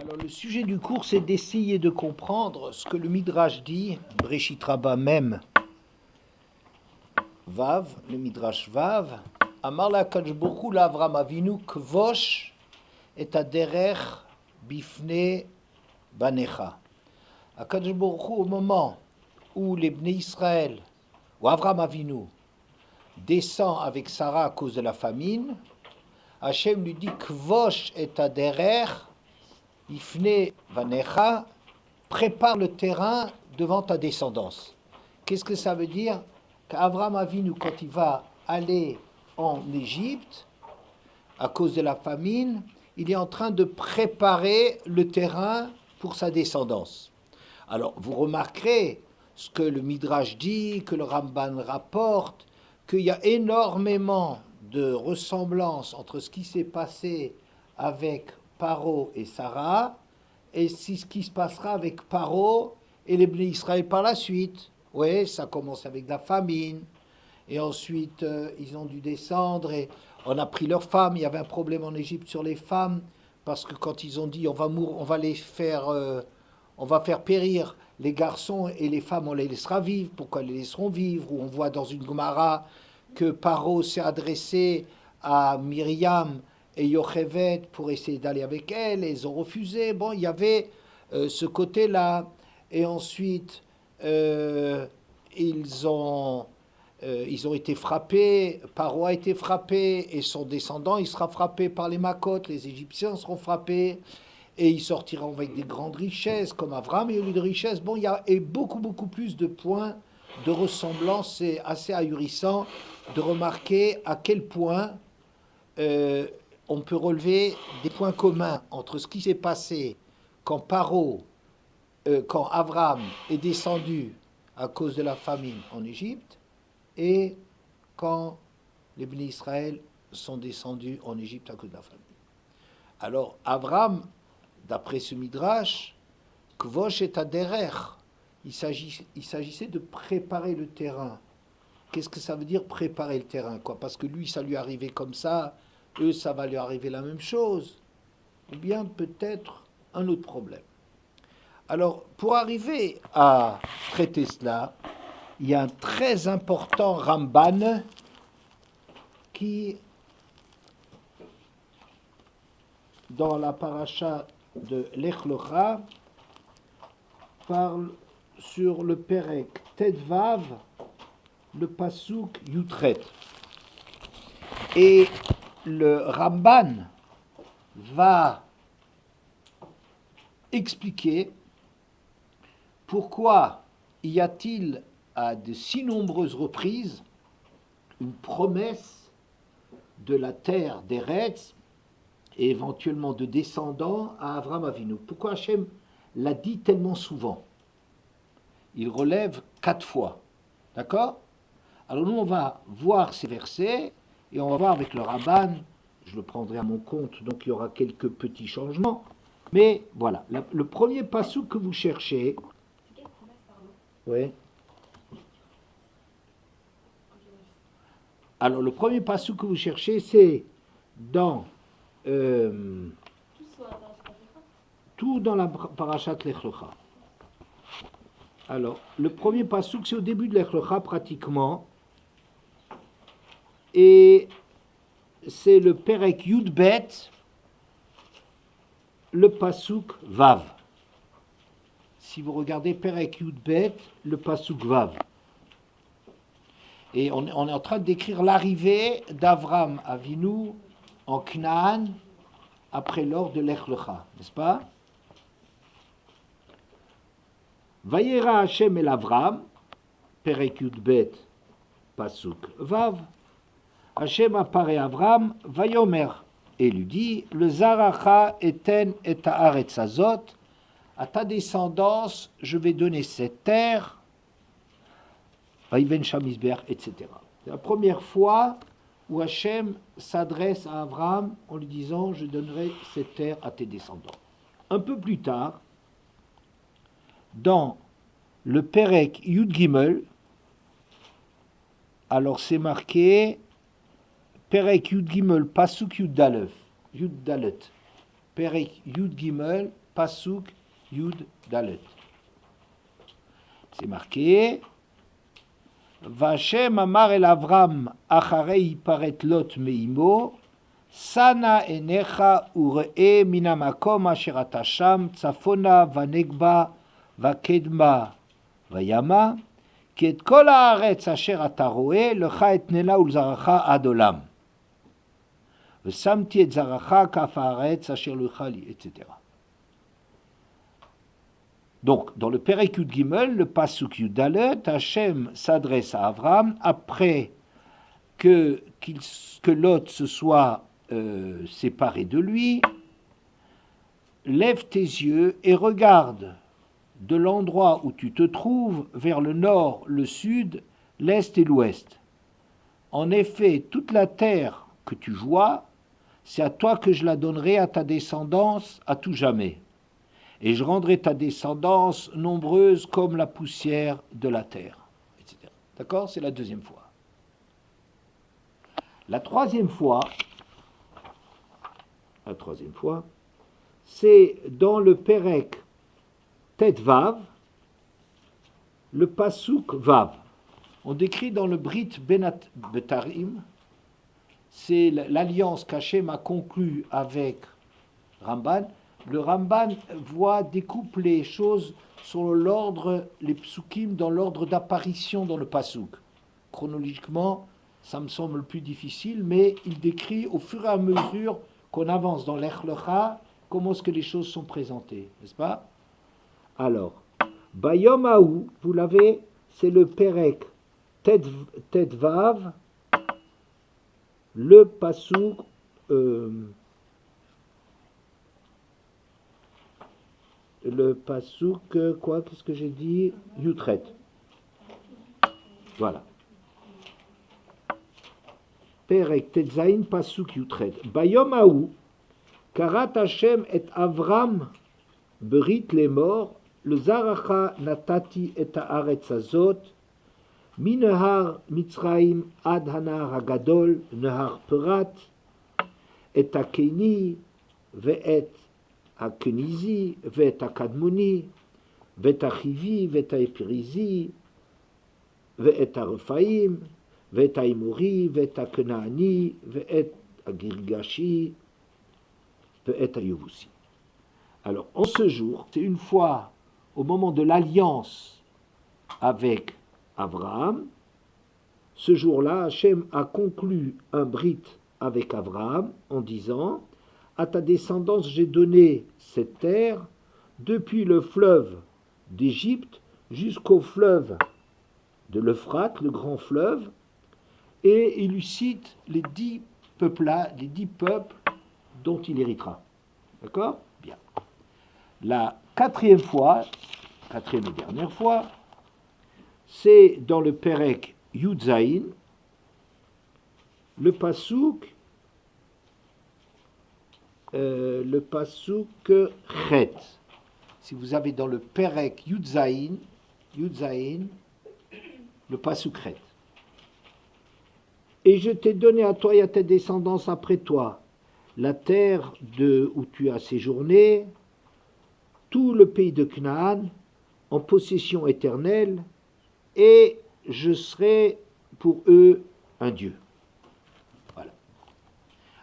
Alors le sujet du cours, c'est d'essayer de comprendre ce que le Midrash dit, Breshit Rabba même, Vav, le Midrash Vav, Amar la Kadosh Baruch Hu l'Avram Avinu kvosh et aderech bifne banecha. Akadosh Baruch Hu, au moment où les Bnei Israël, ou Avram Avinu, descend avec Sarah à cause de la famine, Hachem lui dit kvosh et aderech Ifne Vanecha, prépare le terrain devant ta descendance. Qu'est-ce que ça veut dire? Qu'Avram Avinu, quand il va aller en Égypte, à cause de la famine, il est en train de préparer le terrain pour sa descendance. Alors, vous remarquerez ce que le Midrash dit, que le Ramban rapporte, qu'il y a énormément de ressemblances entre ce qui s'est passé avec Paro et Sarah, et ce qui se passera avec Paro et les Bnei Israël par la suite. Oui, ça commence avec la famine, et ensuite ils ont dû descendre, et on a pris leurs femmes. Il y avait un problème en Égypte sur les femmes, parce que quand ils ont dit on va les faire, on va faire périr les garçons et les femmes, on les laissera vivre, pourquoi les laisseront vivre? Ou on voit dans une Gemara que Paro s'est adressé à Myriam et Yochevet pour essayer d'aller avec elle, et ils ont refusé. Bon, il y avait ce côté-là. Et ensuite, ils ont été frappés, Paro a été frappé, et son descendant, il sera frappé par les Makotes, les Égyptiens seront frappés, et ils sortiront avec des grandes richesses, comme Avram, il y a eu de richesses. Bon, il y a beaucoup plus de points de ressemblance. C'est assez ahurissant de remarquer à quel point on peut relever des points communs entre ce qui s'est passé quand quand Avram est descendu à cause de la famine en Égypte, et quand les Bnei Israël sont descendus en Égypte à cause de la famine. Alors, Avram, d'après ce Midrash, Kvosh et Aderech, il s'agissait de préparer le terrain. Qu'est-ce que ça veut dire préparer le terrain, quoi? Parce que lui, ça lui arrivait comme ça, eux, ça va lui arriver la même chose. Ou bien peut-être un autre problème. Alors, pour arriver à traiter cela, il y a un très important Ramban qui, dans la paracha de Lech Lecha, parle sur le Perek Tedvav, le Pasuk Yutret. Et le Ramban va expliquer pourquoi y a-t-il à de si nombreuses reprises une promesse de la terre d'Eretz et éventuellement de descendants à Avram Avinu. Pourquoi Hachem l'a dit tellement souvent? Il relève 4 fois. D'accord? Alors nous, on va voir ces versets, et on va voir avec le Ramban. Je le prendrai à mon compte, donc il y aura quelques petits changements. Mais voilà, le premier passage que vous cherchez. Oui. Alors le premier passage que vous cherchez, c'est dans tout dans la parashat Lech Lecha. Alors, le premier passouk, c'est au début de Lech Lecha, pratiquement. Et c'est le Perek Yudbet, le passouk Vav. Si vous regardez Perek Yudbet, le passouk Vav. Et on est en train de décrire l'arrivée d'Avram Avinu en Canaan après l'or de Lech Lecha, n'est-ce pas? Vayera Hashem el Avram, Perek Yudbet, pasuk Vav. Hashem apparaît à Avram, Vayomer, et lui dit, le Zaracha eten et haaretz azot, à ta descendance, je vais donner cette terre, Vaïven Shamisber, etc. C'est la première fois où Hashem s'adresse à Avram en lui disant, je donnerai cette terre à tes descendants. Un peu plus tard, dans le Perek Yud Gimel, alors c'est marqué Perek Yud Gimel Pasuk Yud Dalet. Perek Yud Gimel Pasuk Yud Dalet. C'est marqué Vashem amar el Avram acharei paret lot meimo sana enecha uree minamakom asher atasham tzafona vanegba vakedma vayama כי את כל הארץ אשר אתה רואה, לך אתננה ולזרעך עד עולם. ושמתי את זרעך כף הארץ אשר לא יאכל לי, etc. Donc, dans le Perek Yud Gimel, le Pasuk Yud Dalet, Hachem s'adresse à Abraham après que Lot se soit séparé de lui. Lève tes yeux et regarde de l'endroit où tu te trouves vers le nord, le sud, l'est et l'ouest. En effet, toute la terre que tu vois, c'est à toi que je la donnerai à ta descendance à tout jamais. Et je rendrai ta descendance nombreuse comme la poussière de la terre, etc. D'accord? C'est la deuxième fois. La troisième fois, c'est dans le Perek Tet Vav, le Pasuk Vav. On décrit dans le Brit Betarim, c'est l'alliance qu'Hachem a conclue avec Ramban. Le Ramban découpe les choses sur l'ordre, les psukim dans l'ordre d'apparition dans le Pasuk. Chronologiquement, ça me semble plus difficile, mais il décrit au fur et à mesure qu'on avance dans l'Ech Lecha, comment est-ce que les choses sont présentées, n'est-ce pas? Alors, Bayom Haou, vous l'avez, c'est le Perek Tet Vav, le Pasuk, quoi, qu'est-ce que j'ai dit? Yutret. Voilà. Perek Tet Zayin, Pasuk Yutret. Bayom Haou, Karat Hashem et Avram, Berit les morts, le Zaracha natati et haaretz azot, minehar Mitzraim ad hanahar hagadol, nehar Perat, et hakeni, ve'et hakenizi, ve'et hakadmoni, ve'et hachivi, ve'et haepirizi, ve'et harefaim, ve'et haimori, ve'et hakenaani, ve'et hagirgashi, ve'et hayevusi. Alors, en ce jour, c'est une fois au moment de l'alliance avec Abraham, ce jour-là, Hachem a conclu un brit avec Abraham en disant « À ta descendance, j'ai donné cette terre depuis le fleuve d'Égypte jusqu'au fleuve de l'Euphrate, le grand fleuve, et il lui cite les 10 peuples dont il héritera. » D'accord? Bien. La quatrième et dernière fois, c'est dans le Perek Yud Zayin, le Pasuk Chet. Si vous avez dans le Perek Yud Zayin, le Pasuk Chet. Et je t'ai donné à toi et à tes descendants après toi la terre où tu as séjourné, tout le pays de Canaan, en possession éternelle, et je serai pour eux un Dieu. Voilà.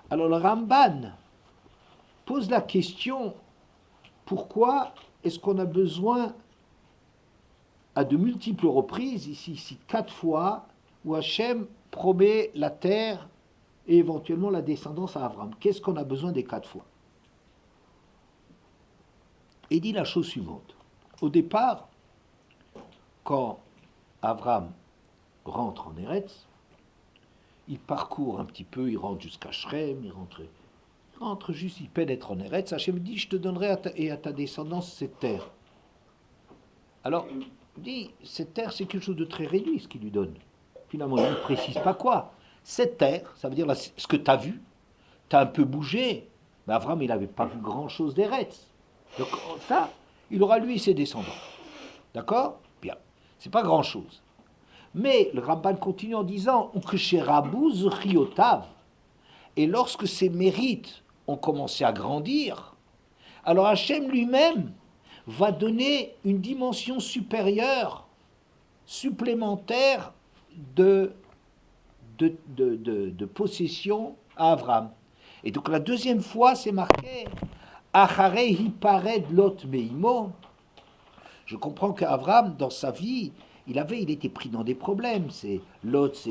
Alors le Ramban pose la question, pourquoi est-ce qu'on a besoin, à de multiples reprises, ici 4 fois, où Hachem promet la terre et éventuellement la descendance à Abraham. Qu'est-ce qu'on a besoin des 4 fois? Et dit la chose suivante. Au départ, quand Abraham rentre en Eretz, il parcourt un petit peu, il rentre jusqu'à Shrem, il rentre juste, il pénètre en Eretz. Hachem dit, je te donnerai à ta descendance cette terre. Alors, il dit, cette terre, c'est quelque chose de très réduit, ce qu'il lui donne. Finalement, il ne précise pas quoi. Cette terre, ça veut dire ce que tu as vu, tu as un peu bougé. Mais Abraham, il n'avait pas vu grand-chose d'Eretz. Donc ça, il aura lui et ses descendants. D'accord? Bien. C'est pas grand-chose. Mais le Ramban continue en disant et lorsque ses mérites ont commencé à grandir, alors Hachem lui-même va donner une dimension supérieure, supplémentaire de possession à Avram. Et donc la deuxième fois, c'est marqué Acharei hipared lot meimo. Je comprends qu'Avram, dans sa vie, il était pris dans des problèmes. Lot,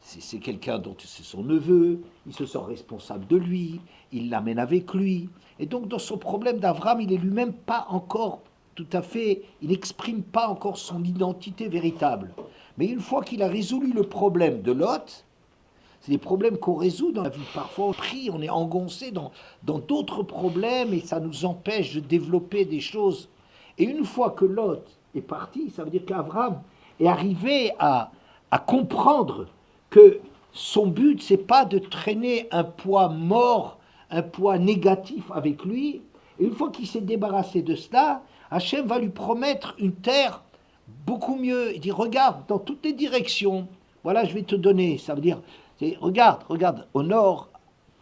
c'est quelqu'un dont c'est son neveu, il se sent responsable de lui, il l'amène avec lui. Et donc dans son problème d'Avram, il est lui-même pas encore tout à fait, il n'exprime pas encore son identité véritable. Mais une fois qu'il a résolu le problème de Lot, c'est des problèmes qu'on résout dans la vie. Parfois, on est engoncé dans d'autres problèmes et ça nous empêche de développer des choses. Et une fois que Lot est parti, ça veut dire qu'Avram est arrivé à comprendre que son but, c'est pas de traîner un poids mort, un poids négatif avec lui. Et une fois qu'il s'est débarrassé de cela, Hachem va lui promettre une terre beaucoup mieux. Il dit, regarde, dans toutes les directions, voilà, je vais te donner. Ça veut dire, regarde, au nord,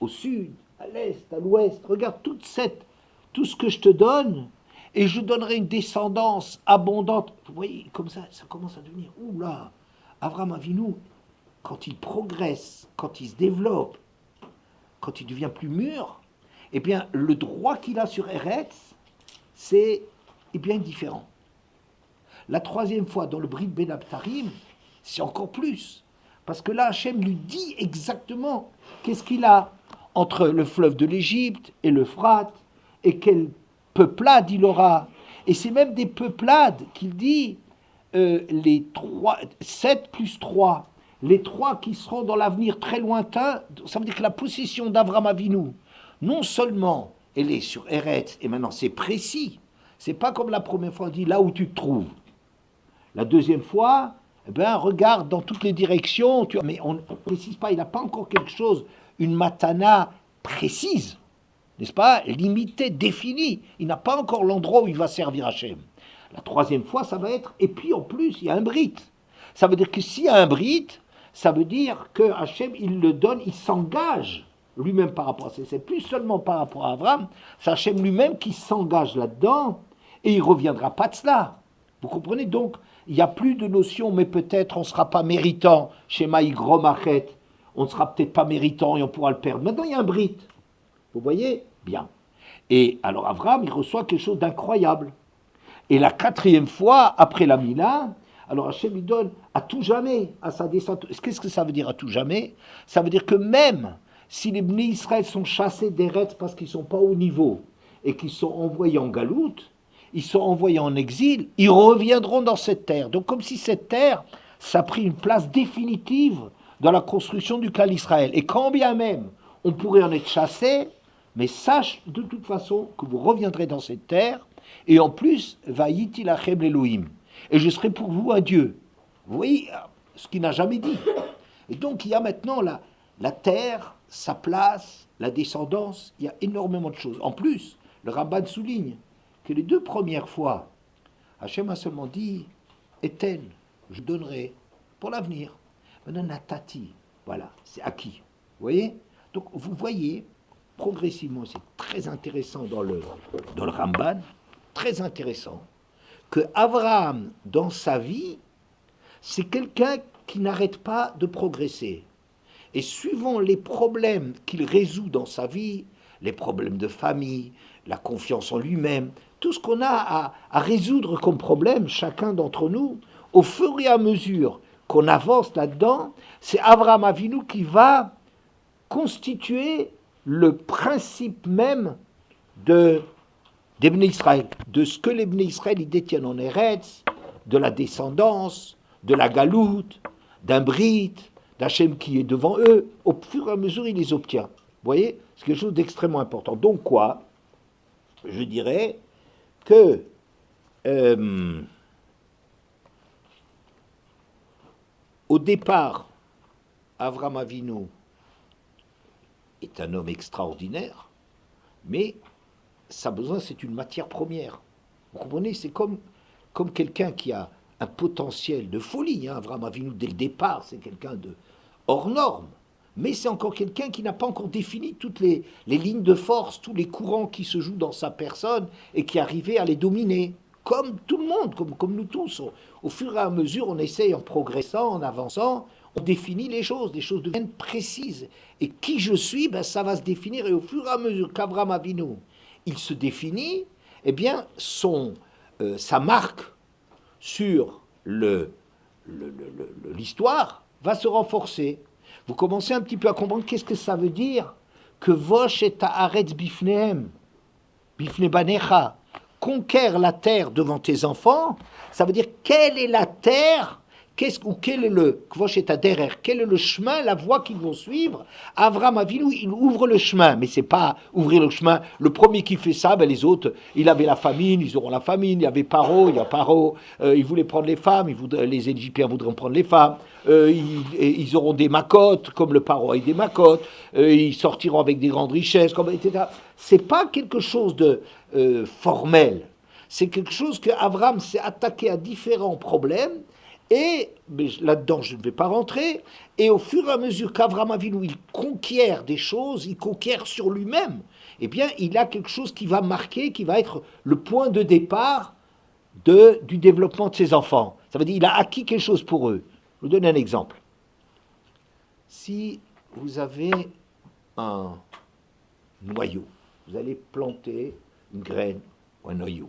au sud, à l'est, à l'ouest, regarde tout ce que je te donne, et je donnerai une descendance abondante. Vous voyez, comme ça commence à devenir, oula, Avraham Avinu, quand il progresse, quand il se développe, quand il devient plus mûr, eh bien, le droit qu'il a sur Eretz, c'est bien différent. La troisième fois, dans le Brit Ben Abtarim, c'est encore plus. Parce que là, Hachem lui dit exactement qu'est-ce qu'il a entre le fleuve de l'Égypte et l'Euphrate, et quelle peuplade il aura. Et c'est même des peuplades qu'il dit, les 7 plus 3, les 3 qui seront dans l'avenir très lointain. Ça veut dire que la possession d'Avram Avinu, non seulement elle est sur Eretz, et maintenant c'est précis, c'est pas comme la première fois, on dit là où tu te trouves. La deuxième fois, regarde dans toutes les directions, mais on ne précise pas, il n'a pas encore quelque chose, une matana précise, n'est-ce pas, limitée, définie. Il n'a pas encore l'endroit où il va servir Hachem. La troisième fois, ça va être, et puis en plus, il y a un brit. Ça veut dire que s'il y a un brit, ça veut dire que Hachem, il le donne, il s'engage lui-même par rapport à ça. C'est plus seulement par rapport à Abraham, c'est Hachem lui-même qui s'engage là-dedans, et il ne reviendra pas de cela. Vous comprenez donc? Il n'y a plus de notion, mais peut-être on ne sera pas méritant chez Maïgromachet, on ne sera peut-être pas méritant et on pourra le perdre. Maintenant, il y a un brit. Vous voyez? Bien. Et alors, Abraham, il reçoit quelque chose d'incroyable. Et la quatrième fois, après la Mila, alors Hachem lui donne à tout jamais, à sa descendance. Qu'est-ce que ça veut dire à tout jamais? Ça veut dire que même si les Bnei Israël sont chassés d'Eretz parce qu'ils ne sont pas au niveau et qu'ils sont envoyés en galoute, ils sont envoyés en exil, ils reviendront dans cette terre. Donc comme si cette terre, ça a pris une place définitive dans la construction du clan Israël. Et quand bien même on pourrait en être chassé, mais sache de toute façon que vous reviendrez dans cette terre, et en plus, Vayiti lachem l'Elohim, et je serai pour vous un Dieu. Vous voyez ce qu'il n'a jamais dit. Et donc il y a maintenant la terre, sa place, la descendance, il y a énormément de choses. En plus, le Ramban souligne que les 2 premières fois, Hachem a seulement dit Eten, je donnerai pour l'avenir. Maintenant, Natati, voilà, c'est acquis. Vous voyez? Donc, vous voyez, progressivement, c'est très intéressant dans le Ramban, très intéressant, que Abraham, dans sa vie, c'est quelqu'un qui n'arrête pas de progresser. Et suivant les problèmes qu'il résout dans sa vie, les problèmes de famille, la confiance en lui-même, tout ce qu'on a à résoudre comme problème, chacun d'entre nous, au fur et à mesure qu'on avance là-dedans, c'est Avraham Avinu qui va constituer le principe même des Bnei Israël, de ce que les Bnei Israël ils détiennent en Eretz, de la descendance, de la galoute, d'un brit, d'Hachem qui est devant eux. Au fur et à mesure, il les obtient. Vous voyez, c'est quelque chose d'extrêmement important. Donc quoi? Je dirais que au départ, Avraham Avinu est un homme extraordinaire, mais sa besoin, c'est une matière première. Vous comprenez? C'est comme quelqu'un qui a un potentiel de folie. Avraham Avinu, dès le départ, c'est quelqu'un de hors norme. mais c'est encore quelqu'un qui n'a pas encore défini toutes les lignes de force, tous les courants qui se jouent dans sa personne et qui arrivait à les dominer. Comme tout le monde, comme nous tous. Au fur et à mesure, on essaye, en progressant, en avançant, on définit les choses deviennent précises. Et qui je suis, ben, ça va se définir. Et au fur et à mesure qu'Avraham Avinu, il se définit, eh bien, sa marque sur l'histoire va se renforcer. Vous commencez un petit peu à comprendre qu'est-ce que ça veut dire que Vosh et Haaretz bifnehem, bifne banecha, conquiert la terre devant tes enfants. Ça veut dire quelle est la terre, quel est le Vosh et derrière, quel est le chemin, la voie qu'ils vont suivre. Avraham Avinu, il ouvre le chemin, mais c'est pas ouvrir le chemin. Le premier qui fait ça, ben les autres, il avait la famine, ils auront la famine. Il y avait Paro, il y a Paro, ils voulaient prendre les femmes, les Égyptiens voudront prendre les femmes. Ils auront des macotes, comme le Paro a des macotes. Ils sortiront avec des grandes richesses, etc. C'est pas quelque chose de formel. C'est quelque chose que Avraham s'est attaqué à différents problèmes. Et mais là-dedans, je ne vais pas rentrer. Et au fur et à mesure qu'Avraham Avinu, il conquiert des choses, il conquiert sur lui-même, eh bien, il a quelque chose qui va marquer, qui va être le point de départ du développement de ses enfants. Ça veut dire qu'il a acquis quelque chose pour eux. Je vous donne un exemple. Si vous avez un noyau, vous allez planter une graine ou un noyau,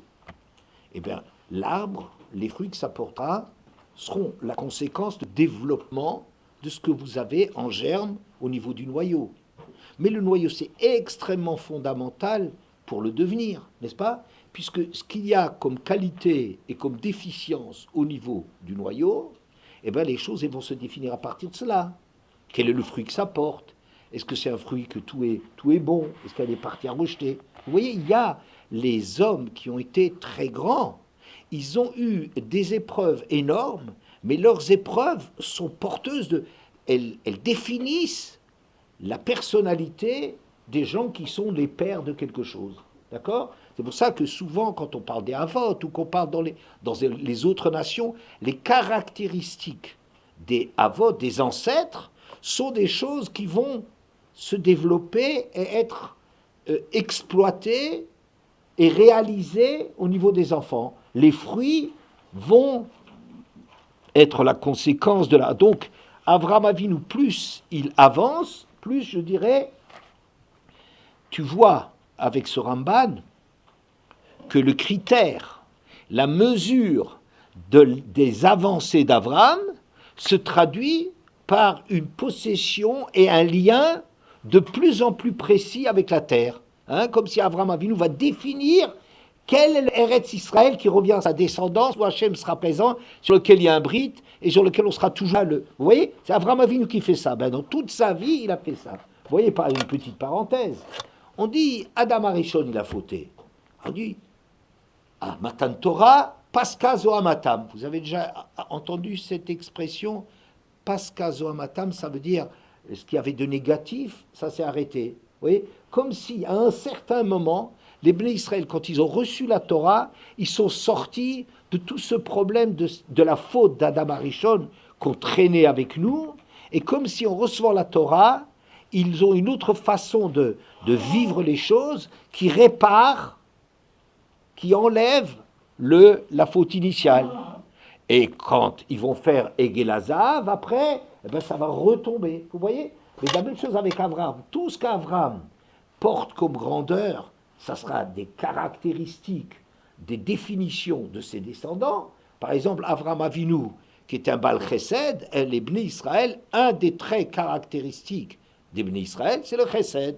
eh bien, l'arbre, les fruits que ça portera, seront la conséquence de développement de ce que vous avez en germe au niveau du noyau. Mais le noyau, c'est extrêmement fondamental pour le devenir, n'est-ce pas? Puisque ce qu'il y a comme qualité et comme déficience au niveau du noyau, eh bien, les choses vont se définir à partir de cela. Quel est le fruit que ça porte? Est-ce que c'est un fruit que tout est bon? Est-ce qu'elle est partie à rejeter? Vous voyez, il y a les hommes qui ont été très grands. Ils ont eu des épreuves énormes, mais leurs épreuves sont porteuses elles définissent la personnalité des gens qui sont les pères de quelque chose. D'accord? C'est pour ça que souvent, quand on parle des Havot ou qu'on parle dans les autres nations, les caractéristiques des Havot, des ancêtres, sont des choses qui vont se développer et être exploitées et réalisées au niveau des enfants. Les fruits vont être la conséquence de la... Donc, Avraham Avinu, plus il avance, plus, je dirais, tu vois avec ce Ramban que le critère, la mesure des avancées d'Avraham se traduit par une possession et un lien de plus en plus précis avec la terre. Comme si Avraham Avinu va définir quel est l'Eretz Israël qui revient à sa descendance, où Hachem sera présent, sur lequel il y a un brit, et sur lequel on sera toujours là. Vous voyez, c'est Avraham Avinu qui fait ça. Ben, dans toute sa vie, il a fait ça. Vous voyez, par une petite parenthèse. On dit, Adam Arishon, il a fauté. On dit, Matan Torah, Pascha Zohamatam. Vous avez déjà entendu cette expression, Pascha Zohamatam, ça veut dire, ce qu'il y avait de négatif, ça s'est arrêté. Vous voyez, comme si, à un certain moment, les Bnei Israël, quand ils ont reçu la Torah, ils sont sortis de tout ce problème de la faute d'Adam Arishon qu'on traînait avec nous, et comme si en recevant la Torah, ils ont une autre façon de vivre les choses qui répare, qui enlève la faute initiale. Et quand ils vont faire Egelazav, après, eh ben ça va retomber. Vous voyez? Mais la même chose avec Abraham. Tout ce qu'Abraham porte comme grandeur, ça sera des caractéristiques, des définitions de ses descendants. Par exemple, Avraham Avinu, qui est un Baal Chesed, les Bnei Israël, un des traits caractéristiques des Bnei Israël, c'est le Chesed.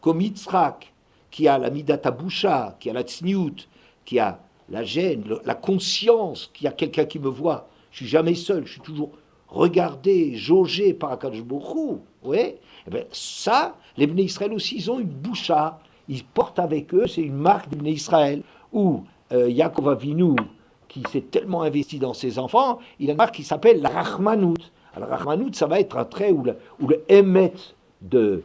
Comme Yitzhak, qui a la Midat Abusha, qui a la Tzniut, qui a la gêne, la conscience qu'il y a quelqu'un qui me voit. Je suis jamais seul, je suis toujours regardé, jaugé par Akadosh Baruch Hu. Ouais. Eh bien, ça, les Bnei Israël aussi, ils ont une boucha. Ils portent avec eux, c'est une marque des Bnei Israël. Ou Yaakov Avinu, qui s'est tellement investi dans ses enfants, il a une marque qui s'appelle la Rachmanout. Alors, la Rachmanout, ça va être un trait où le Emet de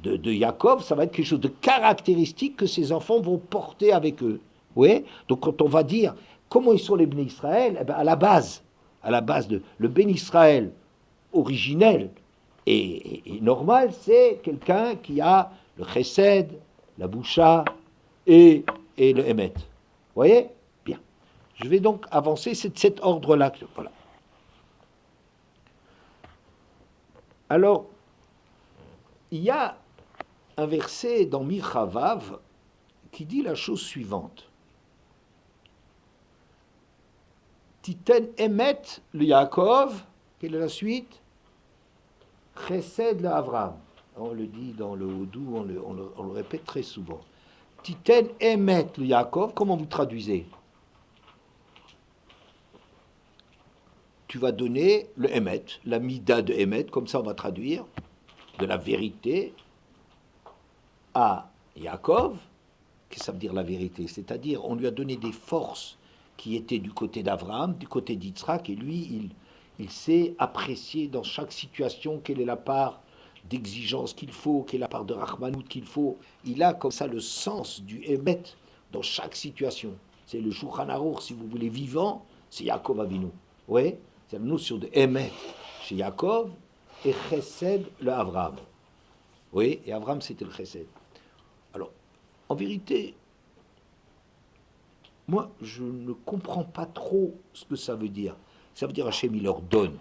Yaakov, ça va être quelque chose de caractéristique que ses enfants vont porter avec eux. Oui. Donc quand on va dire comment ils sont les Bnei Israël, eh bien, à la base de le Ben Israël originel, Et normal, c'est quelqu'un qui a le chesed, la boucha et le émet. Vous voyez? Bien. Je vais donc avancer, c'est de cet ordre-là. Voilà. Alors, il y a un verset dans Michavav qui dit la chose suivante. Titen émet le Yaakov, quelle est la suite? Chesed le Avram. On le dit dans le Houdou, on le répète très souvent. Titen émet le Yaakov, comment vous traduisez? Tu vas donner le émet, la mida de émet, comme ça on va traduire, de la vérité à Yaakov. Qu'est-ce que ça veut dire la vérité? C'est-à-dire, on lui a donné des forces qui étaient du côté d'Abraham, du côté d'Yitzhak, et lui, il sait apprécier dans chaque situation quelle est la part d'exigence qu'il faut, quelle est la part de Rahmanout qu'il faut. Il a comme ça le sens du Emet dans chaque situation. C'est le Shulchan Aruch, si vous voulez, vivant, c'est Yaakov Avinu. Oui, c'est la notion de Emet chez Yaakov et Chesed le Avraham. Oui, et Avraham c'était le Chesed. Alors, en vérité, moi, je ne comprends pas trop ce que ça veut dire. Ça veut dire Hachem, il leur donne.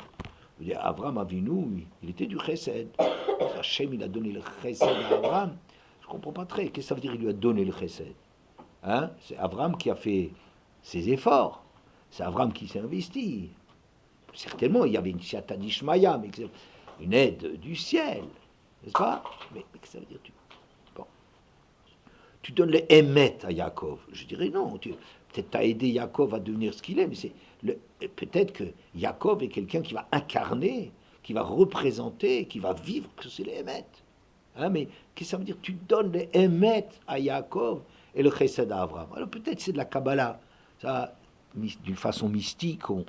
Je veux dire, Abraham Avinu, il était du chesed. Hachem, il a donné le chesed à Abraham. Je ne comprends pas très. Qu'est-ce que ça veut dire, il lui a donné le chesed? Hein? C'est Abraham qui a fait ses efforts. C'est Abraham qui s'est investi. Certainement, il y avait une Shiata d'Ishmaïa, mais une aide du ciel. N'est-ce pas? Mais qu'est-ce que ça veut dire? Tu donnes le émet à Yaakov. Je dirais non. Peut-être tu as aidé Yaakov à devenir ce qu'il est, mais peut-être que Yaakov est quelqu'un qui va incarner, qui va représenter, qui va vivre, que c'est l'émet. Hein, mais qu'est-ce que ça veut dire? Tu donnes le émet à Yaakov et le chesed à Abraham. Alors peut-être c'est de la Kabbalah. Ça, d'une façon mystique, on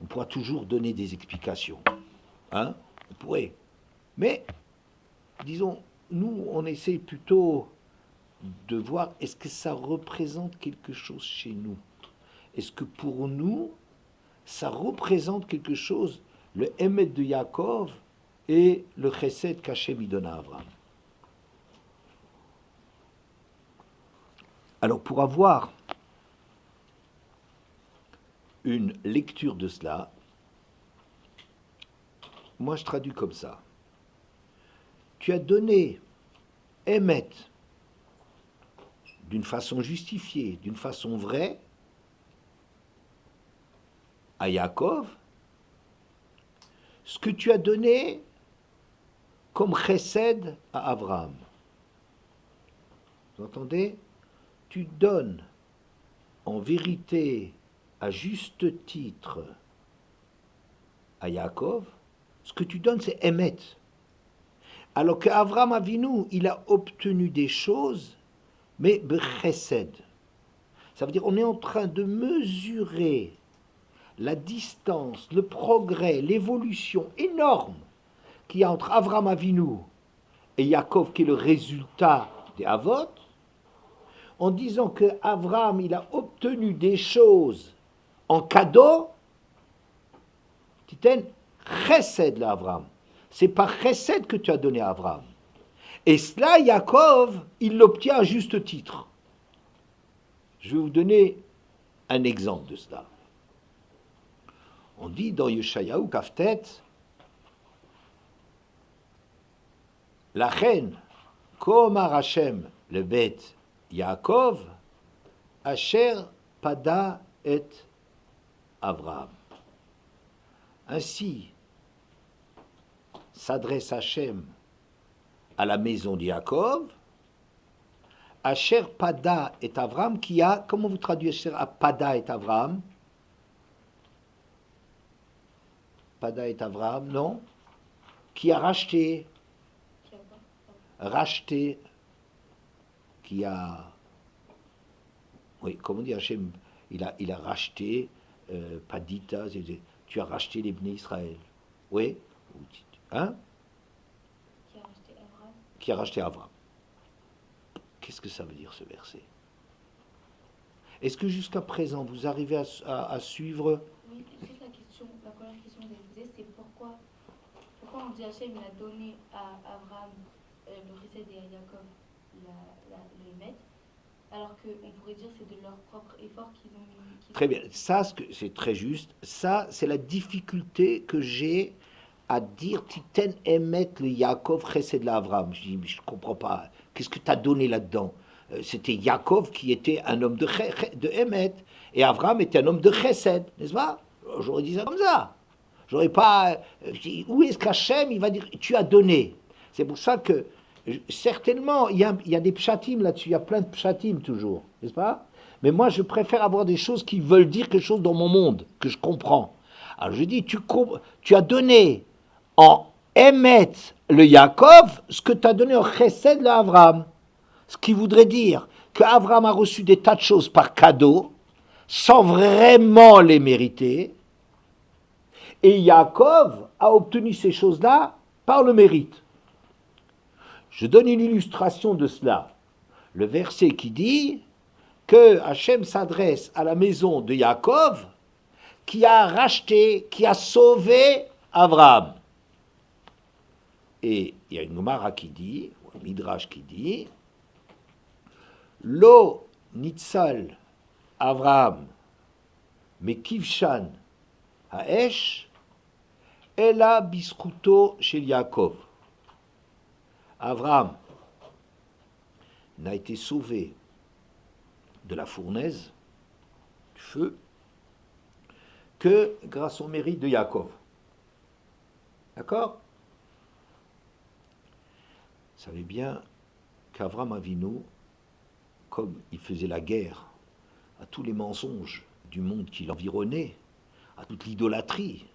pourra toujours donner des explications. Hein, on pourrait. Mais, disons, nous, on essaie plutôt de voir est-ce que ça représente quelque chose chez nous. Est-ce que pour nous, ça représente quelque chose, le Emet de Yaakov et le Chesed qu'Hachem y donne à Abraham. Alors pour avoir une lecture de cela, moi je traduis comme ça. Tu as donné Emet d'une façon justifiée, d'une façon vraie, à Yaakov, ce que tu as donné comme chesed à Abraham. Vous entendez? Tu donnes en vérité, à juste titre, à Yaakov, ce que tu donnes c'est Emet. Alors qu'Avraham Avinu, il a obtenu des choses, mais bechesed. Ça veut dire on est en train de mesurer la distance, le progrès, l'évolution énorme qu'il y a entre Avraham Avinu et Yaakov, qui est le résultat des Avot, en disant que Avraham, il a obtenu des choses en cadeau, titen chesed l'Avraham. C'est par chesed que tu as donné à Avraham. Et cela, Yaakov, il l'obtient à juste titre. Je vais vous donner un exemple de cela. On dit dans Yeshayahu Kaftet, la reine, Komar Hashem, le bête Yaakov, Asher Pada et Avraham. Ainsi s'adresse Hachem à la maison de Yaakov, Asher Pada et Avraham, qui a, comment vous traduisez Pada et Avraham? Pada et Avraham, non? Qui a racheté, qui a, oui, comment on dit Hachem, il a racheté, Padita, tu as racheté les Bnei Israël. Oui? Hein? Qui a racheté Avraham. Qu'est-ce que ça veut dire ce verset? Est-ce que jusqu'à présent vous arrivez à suivre? Oui, juste la première question que vous avez posée, c'est pourquoi on dit Hachem, il a donné à Abraham le Chesed et à Yaakov le Hémet, alors qu'on pourrait dire que c'est de leur propre effort qu'ils ont mis. Très bien, ça c'est très juste. Ça, c'est la difficulté que j'ai à dire Titen Emet le Yaakov Chesed la Avram. Je dis, mais je ne comprends pas. Qu'est-ce que tu as donné là-dedans? C'était Yaakov qui était un homme de Emet, et Avram était un homme de Chesed, n'est-ce pas? J'aurais dit ça comme ça. J'aurais pas. Je dis, où est-ce qu'Hachem, il va dire, tu as donné? C'est pour ça que, certainement, il y a des pshatim là-dessus, il y a plein de pshatim toujours, n'est-ce pas? Mais moi, je préfère avoir des choses qui veulent dire quelque chose dans mon monde, que je comprends. Alors je dis, tu as donné en Emet le Yaakov ce que tu as donné en Chesed le Avram. Ce qui voudrait dire qu'Avram a reçu des tas de choses par cadeau, sans vraiment les mériter, et Yaakov a obtenu ces choses-là par le mérite. Je donne une illustration de cela. Le verset qui dit que Hachem s'adresse à la maison de Yaakov, qui a racheté, qui a sauvé Abraham. Et il y a une Gemara qui dit, ou un Midrash qui dit, Lo nitzal Abraham mekivshan haesh ela biskuto shel Yaakov. Abraham n'a été sauvé de la fournaise, du feu, que grâce au mérite de Yaakov. D'accord? Vous savez bien qu'Avram Avinu, comme il faisait la guerre à tous les mensonges du monde qui l'environnait, à toute l'idolâtrie,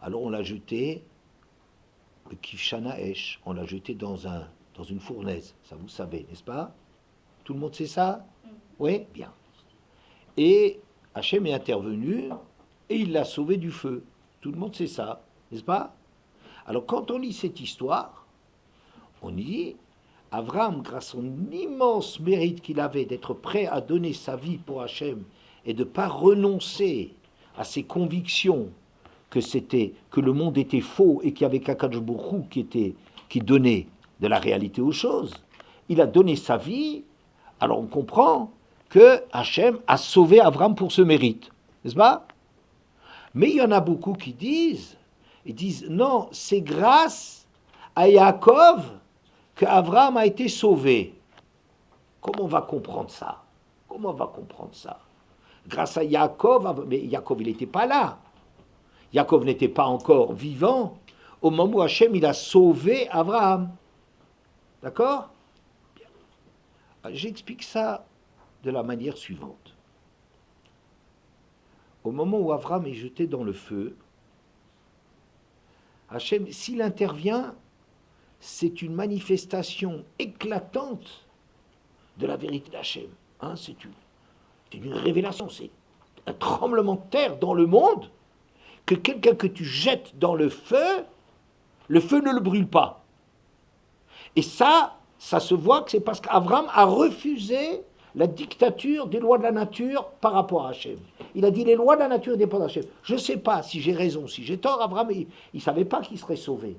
alors on l'a jeté, le Kivshana Esh, on l'a jeté dans une fournaise, ça vous savez, n'est-ce pas? Tout le monde sait ça? Oui? Bien. Et Hachem est intervenu et il l'a sauvé du feu. Tout le monde sait ça, n'est-ce pas? Alors quand on lit cette histoire, on dit, Avram, grâce à son immense mérite qu'il avait d'être prêt à donner sa vie pour Hachem et de ne pas renoncer à ses convictions que le monde était faux et qu'il y avait qu'Akadosh Baruch Hu qui donnait de la réalité aux choses, il a donné sa vie. Alors on comprend que Hachem a sauvé Avram pour ce mérite, n'est-ce pas? Mais il y en a beaucoup qui disent non, c'est grâce à Yaakov qu'Avram a été sauvé. Comment on va comprendre ça? Comment on va comprendre ça? Grâce à Yaakov, mais Yaakov il n'était pas là. Yaakov n'était pas encore vivant au moment où Hachem il a sauvé Abraham. D'accord? J'explique ça de la manière suivante. Au moment où Abraham est jeté dans le feu, Hachem, s'il intervient, c'est une manifestation éclatante de la vérité d'Hachem. Hein, c'est une révélation, c'est un tremblement de terre dans le monde, que quelqu'un que tu jettes dans le feu ne le brûle pas. Et ça se voit que c'est parce qu'Avram a refusé la dictature des lois de la nature par rapport à Hachem. Il a dit les lois de la nature dépendent d'Hachem. Je ne sais pas si j'ai raison, si j'ai tort. Avram, il ne savait pas qu'il serait sauvé.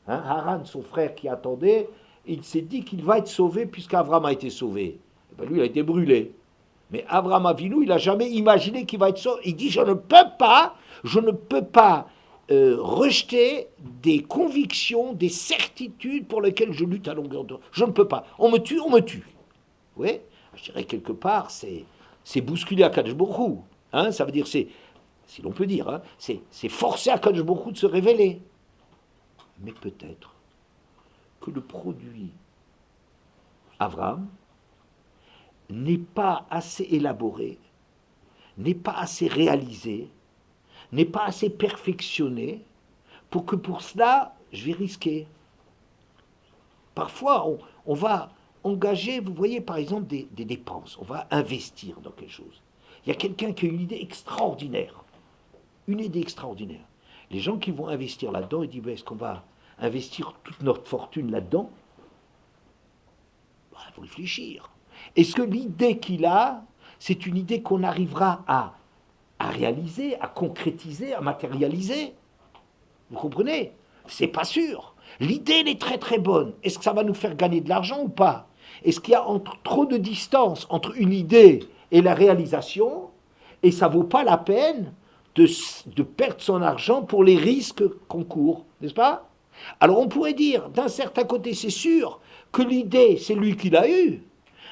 Hein, Haran, son frère qui attendait, il s'est dit qu'il va être sauvé puisqu'Avram a été sauvé. Et bien lui, il a été brûlé. Mais Avram Avinu, il n'a jamais imaginé qu'il va être sauvé. Il dit, je ne peux pas rejeter des convictions, des certitudes pour lesquelles je lutte à longueur de... Je ne peux pas. On me tue. Oui, je dirais quelque part, c'est bousculer Akadosh Baruch Hu. Hein, ça veut dire, si l'on peut dire, hein, c'est forcer Akadosh Baruch Hu de se révéler. Mais peut-être que le produit Avram n'est pas assez élaboré, n'est pas assez réalisé, n'est pas assez perfectionné pour que pour cela, je vais risquer. Parfois, on va engager, vous voyez par exemple des dépenses, on va investir dans quelque chose. Il y a quelqu'un qui a une idée extraordinaire. Les gens qui vont investir là-dedans, ils disent, est-ce qu'on va investir toute notre fortune là-dedans? Il faut réfléchir. Est-ce que l'idée qu'il a, c'est une idée qu'on arrivera à réaliser, à concrétiser, à matérialiser? Vous comprenez? C'est pas sûr. L'idée, elle est très très bonne. Est-ce que ça va nous faire gagner de l'argent ou pas? Est-ce qu'il y a trop de distance entre une idée et la réalisation? Et ça vaut pas la peine de perdre son argent pour les risques qu'on court, n'est-ce pas? Alors on pourrait dire, d'un certain côté, c'est sûr que l'idée, c'est lui qui l'a eue,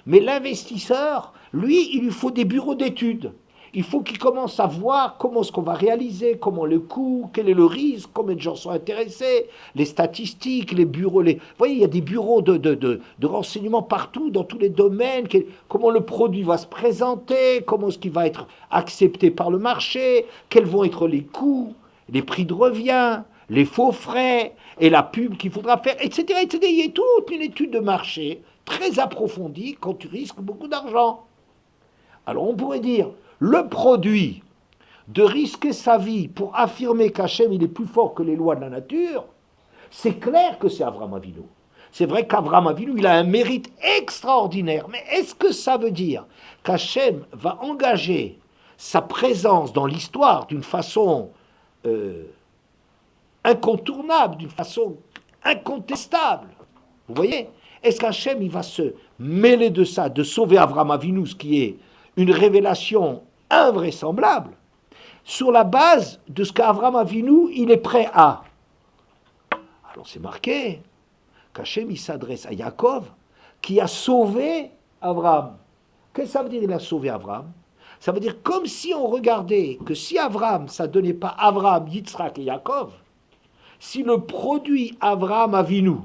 mais l'investisseur, lui, il lui faut des bureaux d'études. Il faut qu'il commence à voir comment est-ce qu'on va réaliser, comment le coût, quel est le risque, combien de gens sont intéressés, les statistiques, les bureaux. Vous voyez, il y a des bureaux de renseignement partout, dans tous les domaines, comment le produit va se présenter, comment est-ce qu'il va être accepté par le marché, quels vont être les coûts, les prix de revient, les faux frais, et la pub qu'il faudra faire, etc., etc. Il y a toute une étude de marché très approfondie quand tu risques beaucoup d'argent. Alors on pourrait dire, le produit de risquer sa vie pour affirmer qu'Hachem il est plus fort que les lois de la nature, c'est clair que c'est Avraham Avinu. C'est vrai qu'Avraham Avinu, il a un mérite extraordinaire. Mais est-ce que ça veut dire qu'Hachem va engager sa présence dans l'histoire d'une façon incontournable, d'une façon incontestable? Vous voyez? Est-ce qu'Hachem il va se mêler de ça, de sauver Avraham Avinu, ce qui est une révélation invraisemblable, sur la base de ce qu'Avraham Avinu, il est prêt à. Alors c'est marqué qu'Hachem, il s'adresse à Yaakov, qui a sauvé Avraham. Qu'est-ce que ça veut dire, il a sauvé Avraham? Ça veut dire comme si on regardait que si Avraham, ça ne donnait pas Avraham, Yitzhak et Yaakov, si le produit Avraham Avinu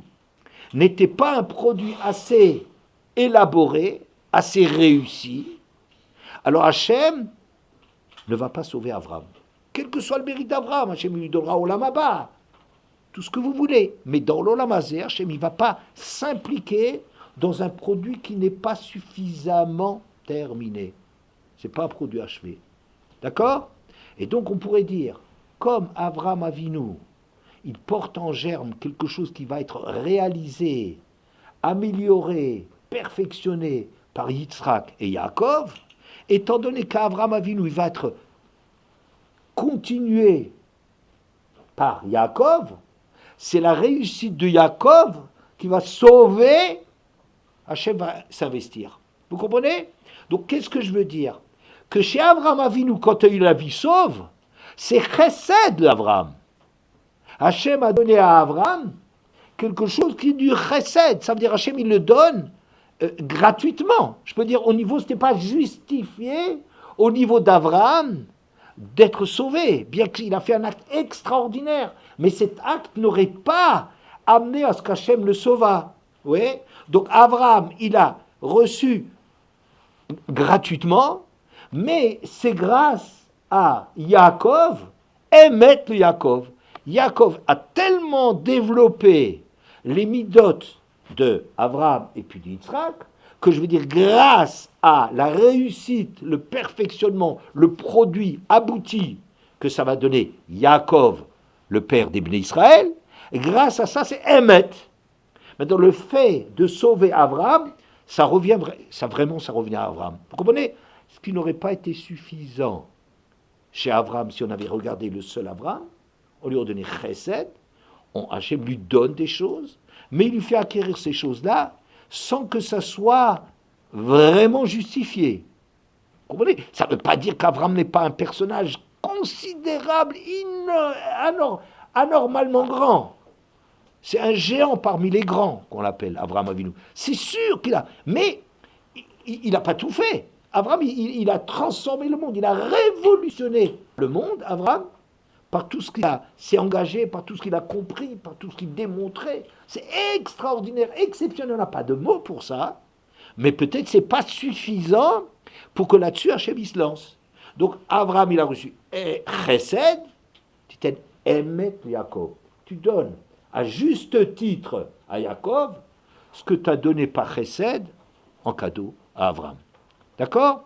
n'était pas un produit assez élaboré, assez réussi, alors Hachem ne va pas sauver Avraham. Quel que soit le mérite d'Avraham, Hachem lui donnera Olam Haba, tout ce que vous voulez. Mais dans l'Olam Hazé, Hachem ne va pas s'impliquer dans un produit qui n'est pas suffisamment terminé. Ce n'est pas un produit achevé. D'accord? Et donc on pourrait dire, comme Avraham Avinu, il porte en germe quelque chose qui va être réalisé, amélioré, perfectionné par Yitzhak et Yaakov, étant donné qu'Avraham Avinu il va être continué par Yaakov, c'est la réussite de Yaakov qui va sauver, Hachem va s'investir. Vous comprenez? Donc qu'est-ce que je veux dire? Que chez Avraham Avinu, quand il a eu la vie sauve, c'est chesed d'Avraham. Hachem a donné à Avraham quelque chose qui est du chesed, ça veut dire Hachem il le donne gratuitement. Je peux dire au niveau, ce n'était pas justifié au niveau d'Avraham d'être sauvé, bien qu'il a fait un acte extraordinaire. Mais cet acte n'aurait pas amené à ce qu'Hachem le sauva. Oui. Donc Avraham, il a reçu gratuitement, mais c'est grâce à Yaakov, Emet le Yaakov. Yaakov a tellement développé les midotes de Avraham et puis d'Yitzhak, que je veux dire, grâce à la réussite, le perfectionnement, le produit abouti que ça va donner Yaakov, le père des Bnei Israël, grâce à ça, c'est Emet. Maintenant, le fait de sauver Avraham, ça revient à Avraham. Vous comprenez? Ce qui n'aurait pas été suffisant chez Avraham si on avait regardé le seul Avraham, on lui a donné chesed, Hachem lui donne des choses, mais il lui fait acquérir ces choses-là sans que ça soit vraiment justifié. Vous comprenez? Ça ne veut pas dire qu'Avraham n'est pas un personnage considérable, anormalement grand. C'est un géant parmi les grands qu'on l'appelle, Avraham Avinu. C'est sûr qu'il a... Mais il n'a pas tout fait. Avraham, il a transformé le monde, il a révolutionné le monde, Avraham, par tout ce qu'il s'est engagé, par tout ce qu'il a compris, par tout ce qu'il démontrait. C'est extraordinaire, exceptionnel. On n'a pas de mots pour ça, mais peut-être c'est pas suffisant pour que là-dessus Hachem se lance. Donc Avraham, il a reçu Chesed, dit-elle, Emet Yaakov. Tu donnes à juste titre à Yaakov ce que tu as donné par Chesed en cadeau à Avraham. D'accord?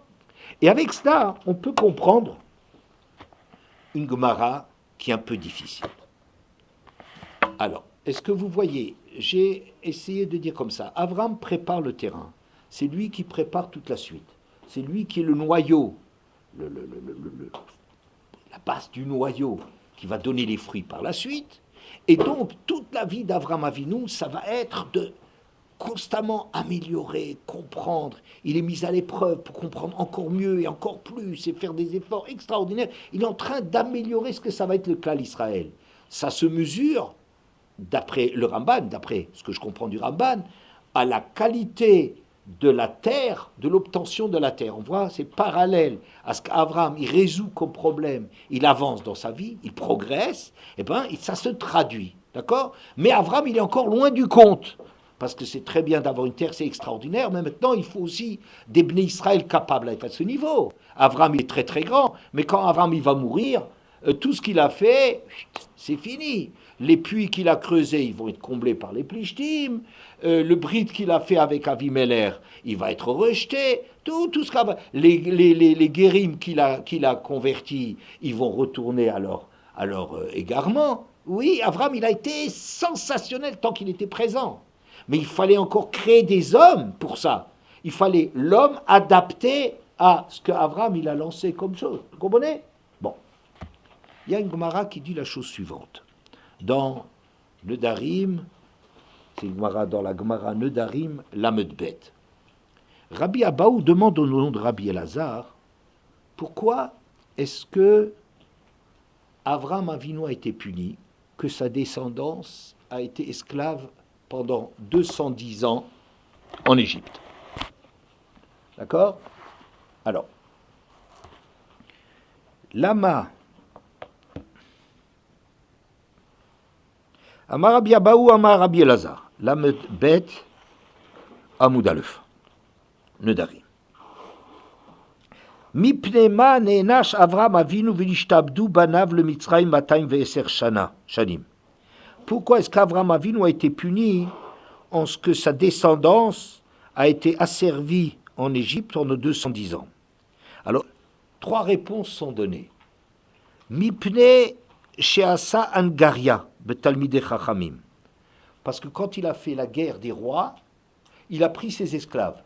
Et avec cela, on peut comprendre une Gemara qui est un peu difficile. Alors, est-ce que vous voyez, j'ai essayé de dire comme ça, Avraham prépare le terrain, c'est lui qui prépare toute la suite, c'est lui qui est le noyau, la base du noyau qui va donner les fruits par la suite, Et donc, toute la vie d'Avraham Avinu, ça va être de constamment améliorer, comprendre. Il est mis à l'épreuve pour comprendre encore mieux et encore plus et faire des efforts extraordinaires. Il est en train d'améliorer ce que ça va être le Klal Israël. Ça se mesure, d'après le Ramban, d'après ce que je comprends du Ramban, à la qualité de la terre, de l'obtention de la terre. On voit, c'est parallèle à ce qu'Abraham, il résout comme problème, il avance dans sa vie, il progresse, et bien ça se traduit, d'accord? Mais Abraham, il est encore loin du compte, parce que c'est très bien d'avoir une terre, c'est extraordinaire, mais maintenant, il faut aussi des Bnei Israël capables à être à ce niveau. Abraham, il est très très grand, mais quand Abraham, il va mourir, tout ce qu'il a fait, c'est fini. Les puits qu'il a creusés, ils vont être comblés par les Plishtim. Le brit qu'il a fait avec Avimelech, il va être rejeté. Tout ce qu'il a, les guérim qu'il a convertis, ils vont retourner à leur égarement. Oui, Abraham, il a été sensationnel tant qu'il était présent. Mais il fallait encore créer des hommes pour ça. Il fallait l'homme adapté à ce qu'Abraham il a lancé comme chose. Vous comprenez? Bon. Il y a une Gemara qui dit la chose suivante. Dans Nedarim, c'est une Gemara dans la Gemara Nedarim, Lamedbet. Rabbi Abaou demande au nom de Rabbi Elazar, pourquoi est-ce que Avraham Avinu a été puni, que sa descendance a été esclave pendant 210 ans en Égypte? D'accord? Alors, Lama Amar Rabbi Abaou, Amar Rabbi Elazar, Lamed Bet, Amoud Aleph, Nedarim. Mipnema ne'enash Avraham Avinu v'nishtabdu banav le Mitzrayim 210 shanim. Pourquoi est-ce qu'Avraham Avinu a été puni en ce que sa descendance a été asservie en Égypte pendant 210 ans? Alors, 3 réponses sont données. Mipne she'asa angaria betalmidei chachamim. Parce que quand il a fait la guerre des rois, il a pris ses esclaves.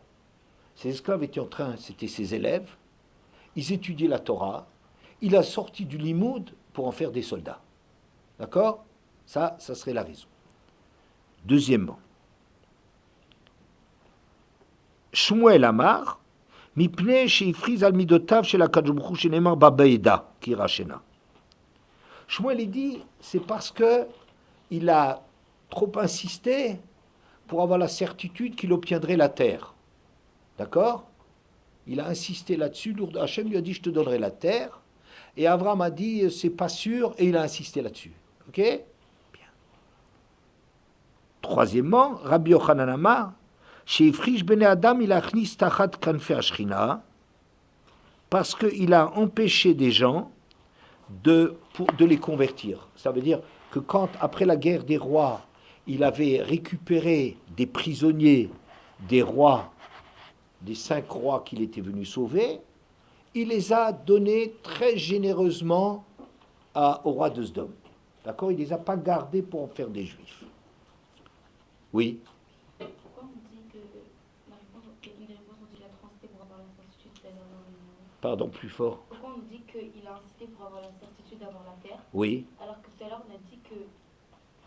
Ses esclaves étaient c'était ses élèves, ils étudiaient la Torah, il a sorti du limoud pour en faire des soldats. D'accord? Ça serait la raison. Deuxièmement, Shmuel Amar, mipne sheifriz al midotav shel HaKadosh Baruch Hu shenemar babeida kirashena. Shmuel dit, c'est parce que il a trop insisté pour avoir la certitude qu'il obtiendrait la terre. D'accord? Il a insisté là-dessus. Hachem lui a dit, je te donnerai la terre. Et Abraham a dit, c'est pas sûr, et il a insisté là-dessus. Ok? Bien. Troisièmement, Rabbi Yochanan Amar, sheifrish bene Adam il achnis tachat kanfe ashchina, parce qu'il a empêché des gens de les convertir. Ça veut dire que quand, après la guerre des rois, il avait récupéré des prisonniers des rois, des 5 rois qu'il était venu sauver, il les a donnés très généreusement au roi de Sdom. D'accord? Il ne les a pas gardés pour en faire des juifs. Oui. Pourquoi on dit que la réponse, une des réponses dont il a transité pour avoir la certitude d'avoir Pardon, plus fort. Pourquoi on dit qu'il a insisté pour avoir la certitude d'avoir la terre? Oui. Alors que tout à l'heure on a dit que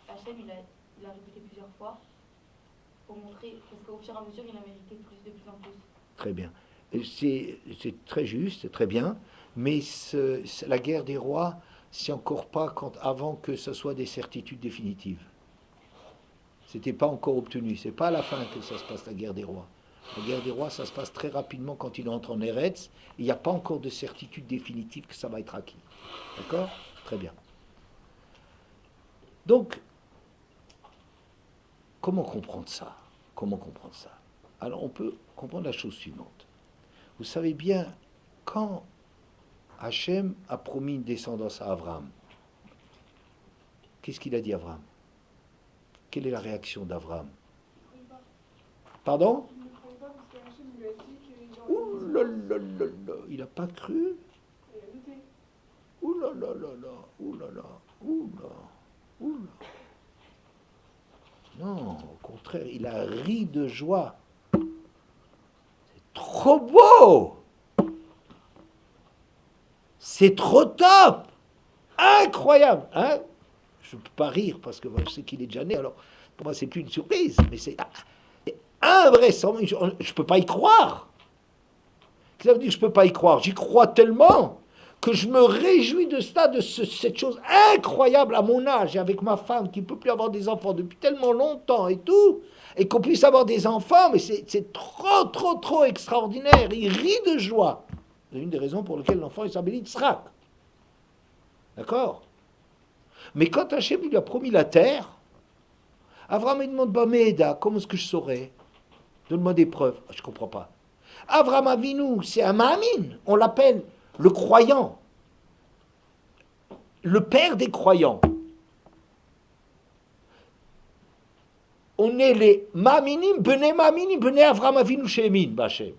Hachem il a répété plusieurs fois pour montrer, parce qu'au fur et à mesure il a mérité de plus en plus. Très bien. C'est très juste, c'est très bien, mais la guerre des rois, c'est encore pas avant que ce soit des certitudes définitives. C'était pas encore obtenu. C'est pas à la fin que ça se passe, la guerre des rois. La guerre des rois, ça se passe très rapidement quand il entre en Eretz. Il n'y a pas encore de certitude définitive que ça va être acquis. D'accord? Très bien. Donc, comment comprendre ça? Comment comprendre ça? Alors, on peut comprendre la chose suivante. Vous savez bien, quand Hachem a promis une descendance à Abraham, qu'est-ce qu'il a dit à Abraham? Quelle est la réaction d'Abraham? Pardon? Ouh là là là là, il n'a pas cru? Ouh là là là là, ouh là là, ouh là, ouh là. Non, au contraire, il a ri de joie. C'est trop beau! C'est trop top! Incroyable! Hein? je ne peux pas rire parce que je sais qu'il est déjà né, alors pour moi c'est plus une surprise, mais c'est invraisemblable, je ne peux pas y croire. Ça veut dire que je ne peux pas y croire, j'y crois tellement que je me réjouis de ça, cette chose incroyable à mon âge et avec ma femme qui ne peut plus avoir des enfants depuis tellement longtemps et tout, et qu'on puisse avoir des enfants, mais c'est trop, trop, trop extraordinaire. Il rit de joie. C'est une des raisons pour lesquelles l'enfant il s'appelle Yitzhak. D'accord? Mais quand Hachem lui a promis la terre, Abraham il demande, Baméda, comment est-ce que je saurais? Donne-moi des preuves. Je ne comprends pas. Abraham Avinu, c'est un Mahamin. On l'appelle le croyant. Le père des croyants. On est les Mahaminim, Bene Avraham Avinu Shemin, Bachem.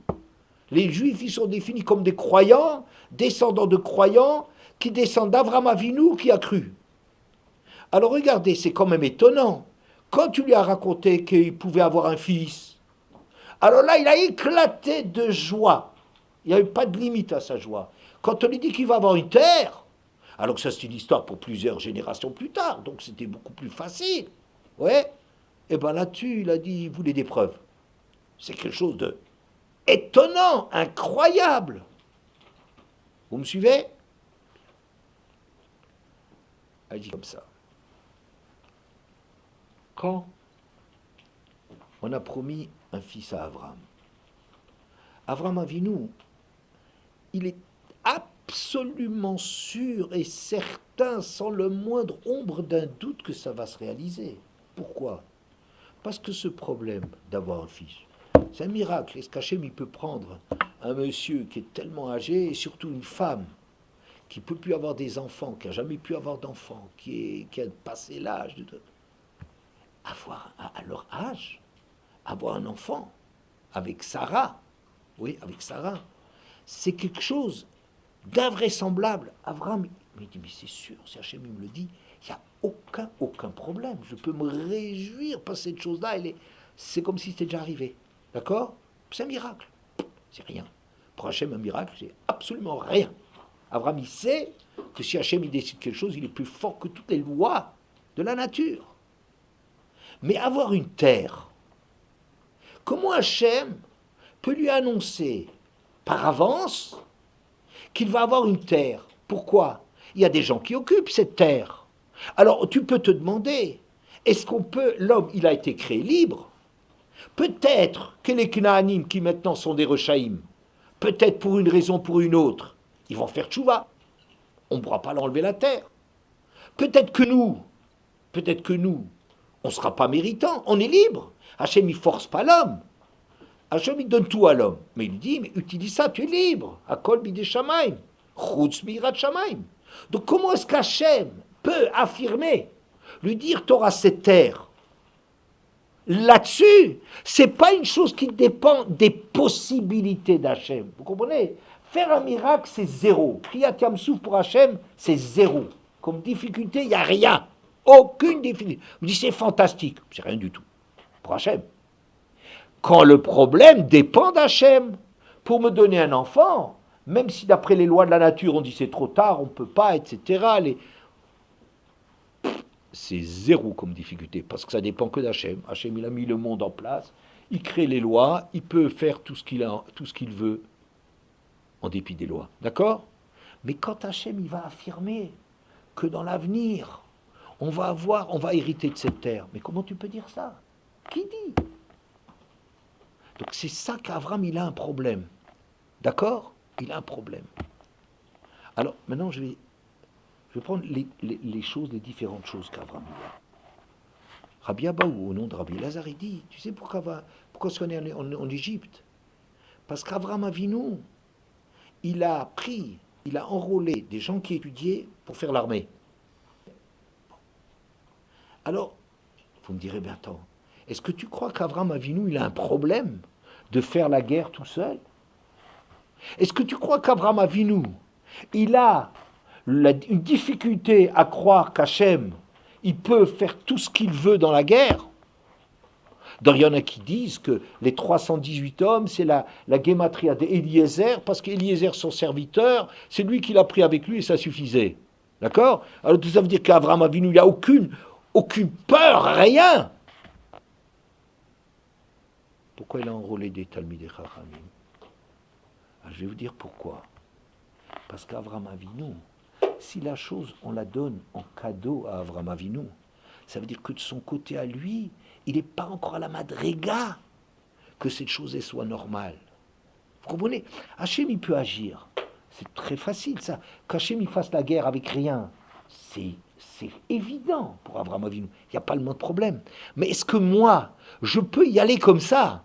Les Juifs, ils sont définis comme des croyants, descendants de croyants, qui descendent d'Avraham Avinu qui a cru. Alors regardez, c'est quand même étonnant. Quand tu lui as raconté qu'il pouvait avoir un fils, alors là, il a éclaté de joie. Il n'y a eu pas de limite à sa joie. Quand on lui dit qu'il va avoir une terre, alors que ça c'est une histoire pour plusieurs générations plus tard, donc c'était beaucoup plus facile. Ouais. Et bien là-dessus, il a dit, il voulait des preuves. C'est quelque chose de étonnant, incroyable. Vous me suivez? Elle dit comme ça. Quand on a promis un fils à Abraham, Abraham Avinu, il est absolument sûr et certain, sans le moindre ombre d'un doute, que ça va se réaliser. Pourquoi? Parce que ce problème d'avoir un fils, c'est un miracle. Est-ce qu'Hachem il peut prendre un monsieur qui est tellement âgé, et surtout une femme qui ne peut plus avoir des enfants, qui n'a jamais pu avoir d'enfants, qui a passé l'âge de avoir à leur âge, avoir un enfant avec Sarah, oui, avec Sarah, c'est quelque chose d'invraisemblable. Abraham, il dit, mais c'est sûr, si Hachem me le dit, il n'y a aucun problème. Je peux me réjouir parce que cette chose-là, c'est comme si c'était déjà arrivé. D'accord? C'est un miracle. C'est rien. Pour Hachem, un miracle, c'est absolument rien. Abraham, il sait que si Hachem il décide quelque chose, il est plus fort que toutes les lois de la nature. Mais avoir une terre, comment Hachem peut lui annoncer par avance qu'il va avoir une terre? Pourquoi? Il y a des gens qui occupent cette terre. Alors tu peux te demander, est-ce qu'on peut, l'homme il a été créé libre, peut-être que les Knaanim qui maintenant sont des Rechaïm, peut-être pour une raison ou pour une autre, ils vont faire tchouva, on ne pourra pas l'enlever la terre. Peut-être que nous, on ne sera pas méritant, on est libre. Hachem il force pas l'homme. Hachem il donne tout à l'homme, mais il dit, mais utilise ça, tu es libre. Akol bidei shamayim, chutz mirat shamayim. Donc comment est-ce qu'Hachem peut affirmer, lui dire tu auras cette terre? Là-dessus, c'est pas une chose qui dépend des possibilités d'Hachem. Vous comprenez? Faire un miracle, c'est zéro. Kriyat Yamsouf pour Hachem, c'est zéro. Comme difficulté, il n'y a rien. Aucune difficulté. Vous dites c'est fantastique. C'est rien du tout. Pour Hachem. Quand le problème dépend d'Hachem, pour me donner un enfant, même si d'après les lois de la nature, on dit c'est trop tard, on ne peut pas, etc., c'est zéro comme difficulté, parce que ça dépend que d'Hachem. Hachem, il a mis le monde en place, il crée les lois, il peut faire tout ce qu'il veut, en dépit des lois. D'accord? Mais quand Hachem, il va affirmer que dans l'avenir, on va hériter de cette terre. Mais comment tu peux dire ça? Qui dit? Donc c'est ça qu'Avram, il a un problème. D'accord? Il a un problème. Alors, maintenant, je vais prendre les choses, les différentes choses qu'Avram a. Rabbi Abaou, au nom de Rabbi Elazar, il dit, tu sais pourquoi est-ce qu'on est en Égypte? Parce qu'Avram Avinu, il a enrôlé des gens qui étudiaient pour faire l'armée. Alors, vous me direz, ben attends, est-ce que tu crois qu'Avram Avinu, il a un problème de faire la guerre tout seul? Est-ce que tu crois qu'Avram Avinu, il a une difficulté à croire qu'Hachem, il peut faire tout ce qu'il veut dans la guerre? Il y en a qui disent que les 318 hommes, c'est la guématria d'Eliezer, parce qu'Eliezer, son serviteur, c'est lui qui l'a pris avec lui et ça suffisait. D'accord? Alors tout ça veut dire qu'Avraham Avinu, il n'a aucune peur, rien. Pourquoi il a enrôlé des Talmidei Chachamim? Je vais vous dire pourquoi. Parce qu'Avraham Avinu, si la chose, on la donne en cadeau à Avraham Avinu, ça veut dire que de son côté à lui, il n'est pas encore à la madriga que cette chose soit normale. Vous comprenez? Hachem, il peut agir. C'est très facile, ça. Qu'Hachem, il fasse la guerre avec rien, c'est évident pour Avraham Avinu. Il n'y a pas le moins de problème. Mais est-ce que moi, je peux y aller comme ça?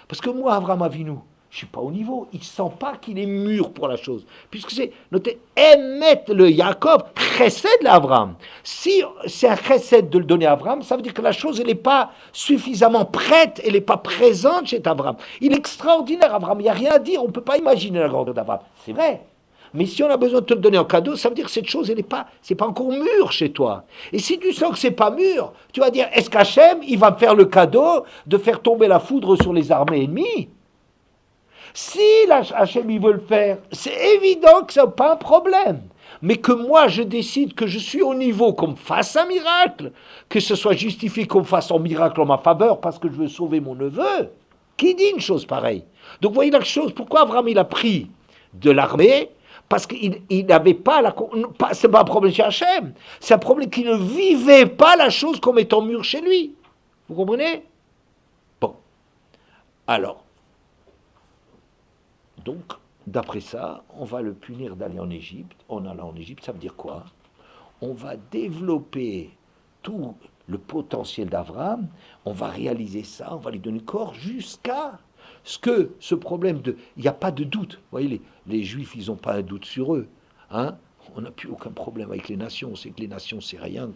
Parce que moi, Avraham Avinu, je ne suis pas au niveau. Il ne sent pas qu'il est mûr pour la chose. Puisque c'est noté, émettre le Yaakov, chesed l'Avraham. Si c'est un chesed de le donner à Avraham, ça veut dire que la chose, elle n'est pas suffisamment prête, elle n'est pas présente chez Avraham. Il est extraordinaire, Avraham. Il n'y a rien à dire. On ne peut pas imaginer la grandeur d'Avraham. C'est vrai. Mais si on a besoin de te le donner en cadeau, ça veut dire que cette chose, c'est pas encore mûr chez toi. Et si tu sens que c'est pas mûr, tu vas dire, est-ce qu'Hachem, il va me faire le cadeau de faire tomber la foudre sur les armées ennemies? Si Hachem, il veut le faire, c'est évident que ça n'a pas un problème. Mais que moi, je décide que je suis au niveau qu'on me fasse un miracle, que ce soit justifié qu'on me fasse un miracle en ma faveur parce que je veux sauver mon neveu, qui dit une chose pareille? Donc, vous voyez la chose, pourquoi Abraham, il a pris de l'armée? Parce qu'il n'avait pas c'est pas un problème chez Hachem, c'est un problème qu'il ne vivait pas la chose comme étant mûre chez lui. Vous comprenez? Bon. Alors, donc, d'après ça, on va le punir d'aller en Égypte. En allant en Égypte, ça veut dire quoi? On va développer tout le potentiel d'Abraham, on va réaliser ça, on va lui donner corps jusqu'à ce que ce problème de... Il n'y a pas de doute. Vous voyez, les Juifs, ils n'ont pas un doute sur eux. Hein? On n'a plus aucun problème avec les nations. On sait que les nations, c'est rien.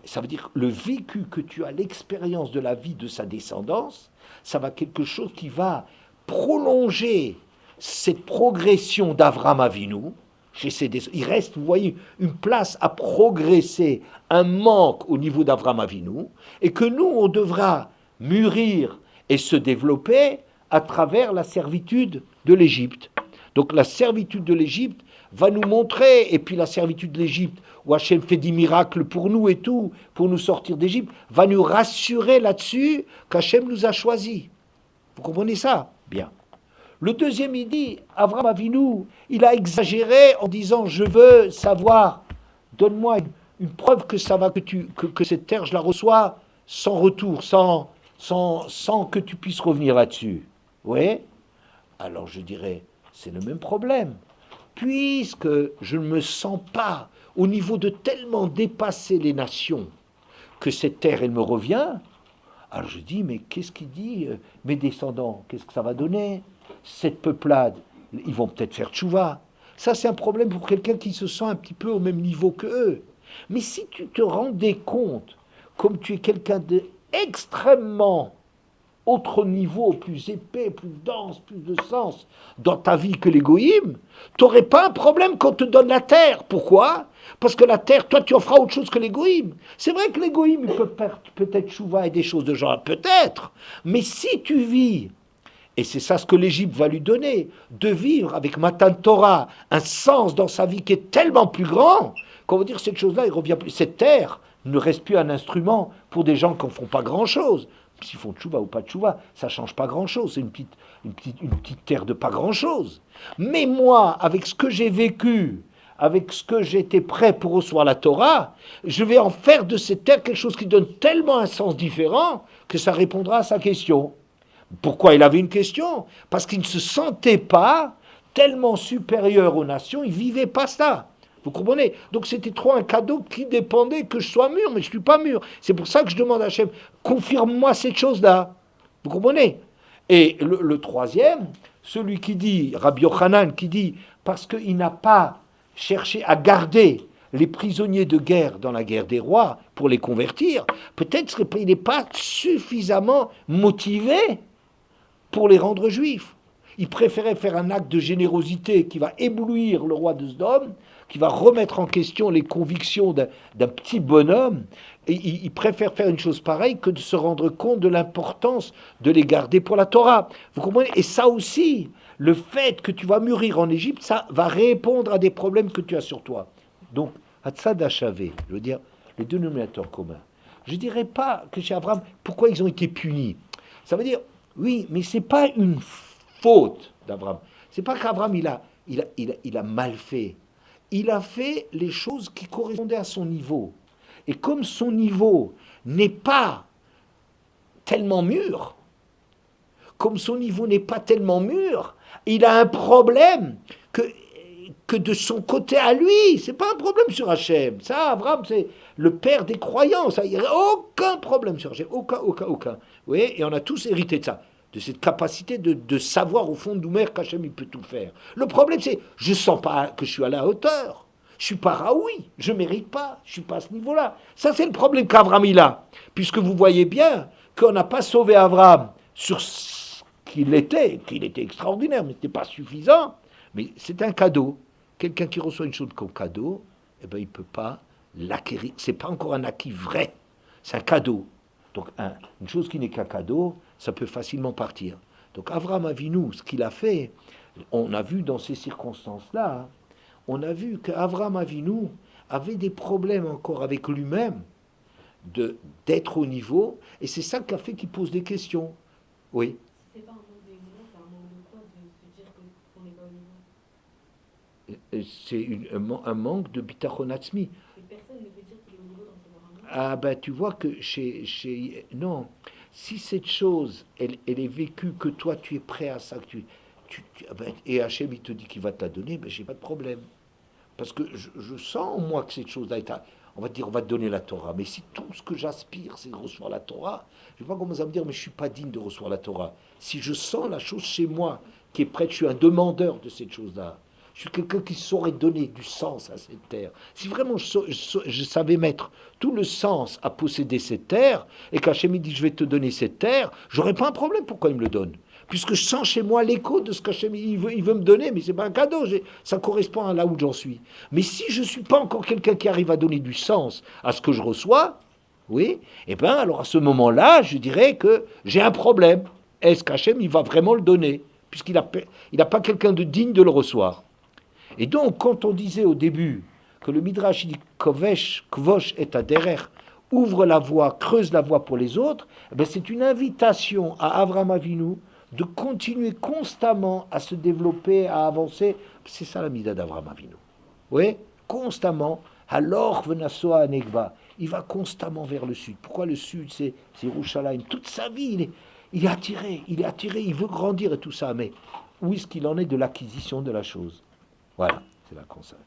Ça veut dire le vécu que tu as, l'expérience de la vie de sa descendance, ça va quelque chose qui va prolonger cette progression d'Avraham Avinu. Il reste, vous voyez, une place à progresser, un manque au niveau d'Avraham Avinu, et que nous, on devra mûrir et se développer à travers la servitude de l'Égypte. Donc la servitude de l'Égypte va nous montrer, et puis la servitude de l'Égypte, où Hachem fait des miracles pour nous et tout, pour nous sortir d'Égypte, va nous rassurer là-dessus qu'Hachem nous a choisis. Vous comprenez ça? Bien. Le deuxième, il dit, Avraham Avinu, il a exagéré en disant, je veux savoir, donne-moi une preuve que ça va, que cette terre, je la reçois sans retour, sans que tu puisses revenir là-dessus. Oui? Alors je dirais, c'est le même problème. Puisque je ne me sens pas au niveau de tellement dépasser les nations que cette terre, elle me revient, alors je dis, mais qu'est-ce qu'il dit, mes descendants, qu'est-ce que ça va donner? Cette peuplade, ils vont peut-être faire tchouva. Ça, c'est un problème pour quelqu'un qui se sent un petit peu au même niveau que eux. Mais si tu te rendais compte, comme tu es quelqu'un d'extrêmement autre niveau, plus épais, plus dense, plus de sens dans ta vie que les goïms, tu n'aurais pas un problème quand on te donne la terre. Pourquoi? Parce que la terre, toi, tu en feras autre chose que les goïms. C'est vrai que les goïms, ils peuvent faire peut-être chouva et des choses de genre, peut-être. Mais si tu vis, et c'est ça ce que l'Égypte va lui donner, de vivre avec Matan Torah, un sens dans sa vie qui est tellement plus grand, qu'on va dire cette chose-là, il revient plus. Cette terre ne reste plus un instrument pour des gens qui ne font pas grand-chose. S'ils font tchouva ou pas tchouva, ça ne change pas grand-chose. C'est une petite terre de pas grand-chose. Mais moi, avec ce que j'ai vécu, avec ce que j'étais prêt pour recevoir la Torah, je vais en faire de cette terre quelque chose qui donne tellement un sens différent que ça répondra à sa question. Pourquoi il avait une question? Parce qu'il ne se sentait pas tellement supérieur aux nations, il ne vivait pas ça. Vous comprenez? Donc c'était trop un cadeau qui dépendait que je sois mûr, mais je ne suis pas mûr. C'est pour ça que je demande à Hachem, confirme-moi cette chose-là. Vous comprenez? Et le troisième, celui qui dit, Rabbi Yochanan, qui dit, parce qu'il n'a pas cherché à garder les prisonniers de guerre dans la guerre des rois pour les convertir, peut-être qu'il n'est pas suffisamment motivé pour les rendre juifs. Il préférait faire un acte de générosité qui va éblouir le roi de Sodome, qui va remettre en question les convictions d'un petit bonhomme, et il préfère faire une chose pareille que de se rendre compte de l'importance de les garder pour la Torah. Vous comprenez? Et ça aussi, le fait que tu vas mûrir en Égypte, ça va répondre à des problèmes que tu as sur toi. Donc, Hatzad Hachavé, je veux dire, le dénominateur commun. Je ne dirais pas que chez Abraham, pourquoi ils ont été punis. Ça veut dire, oui, mais ce n'est pas une faute d'Abraham. C'est pas qu'Abraham, il a mal fait. Il a fait les choses qui correspondaient à son niveau. Et comme son niveau n'est pas tellement mûr, comme son niveau n'est pas tellement mûr, il a un problème que de son côté à lui. C'est pas un problème sur Hachem. Ça, Abraham, c'est le père des croyants. Ça, il n'y a aucun problème sur Hachem. Aucun. Vous voyez, et on a tous hérité de ça. De cette capacité de savoir au fond de nous-mêmes qu'Hachem, il peut tout faire. Le problème, c'est, je ne sens pas que je suis à la hauteur. Je suis pas Raoui, je ne mérite pas, je ne suis pas à ce niveau-là. Ça, c'est le problème qu'Abraham il a. Puisque vous voyez bien qu'on n'a pas sauvé Abraham sur ce qu'il était extraordinaire, mais ce n'était pas suffisant. Mais c'est un cadeau. Quelqu'un qui reçoit une chose comme cadeau, eh ben, il ne peut pas l'acquérir. Ce n'est pas encore un acquis vrai. C'est un cadeau. Donc, une chose qui n'est qu'un cadeau, ça peut facilement partir. Donc, Abraham Avinu, ce qu'il a fait, on a vu dans ces circonstances-là, on a vu qu'Abraham Avinu avait des problèmes encore avec lui-même d'être au niveau, et c'est ça qui a fait qu'il pose des questions. Oui. C'est pas un manque d'évidence, c'est un manque de quoi de se dire qu'on n'est pas au niveau. C'est un manque de bitachon atzmi. Et personne ne peut dire qu'il est au niveau dans ce moment. Ah ben tu vois que non, si cette chose, elle est vécue, que toi tu es prêt à ça, que et Hachem il te dit qu'il va te la donner, ben j'ai pas de problème. Parce que je sens en moi que cette chose-là est on va dire, on va te donner la Torah. Mais si tout ce que j'aspire, c'est de recevoir la Torah, je ne vais pas commencer à me dire, mais je ne suis pas digne de recevoir la Torah. Si je sens la chose chez moi, qui est prête, je suis un demandeur de cette chose-là. Je suis quelqu'un qui saurait donner du sens à cette terre. Si vraiment je savais mettre tout le sens à posséder cette terre, et qu'Hachem me dit, je vais te donner cette terre, j'aurais pas un problème pourquoi il me le donne. Puisque je sens chez moi l'écho de ce qu'Hachem il veut me donner, mais ce n'est pas un cadeau, ça correspond à là où j'en suis. Mais si je ne suis pas encore quelqu'un qui arrive à donner du sens à ce que je reçois, oui, eh bien alors à ce moment-là, je dirais que j'ai un problème. Est-ce qu'Hachem il va vraiment le donner, puisqu'il n'a pas quelqu'un de digne de le recevoir. Et donc, quand on disait au début que le Midrash dit Kvosh et Aderer, ouvre la voie, creuse la voie pour les autres, eh c'est une invitation à Avraham Avinu de continuer constamment à se développer, à avancer. C'est ça la mida d'Avraham Avinu. Oui, constamment. Alors Venasoa Anegba, il va constamment vers le sud. Pourquoi le sud? C'est Yerushalayim. Toute sa vie, il est attiré, il veut grandir et tout ça. Mais où est-ce qu'il en est de l'acquisition de la chose? Voilà, c'est là qu'on sait.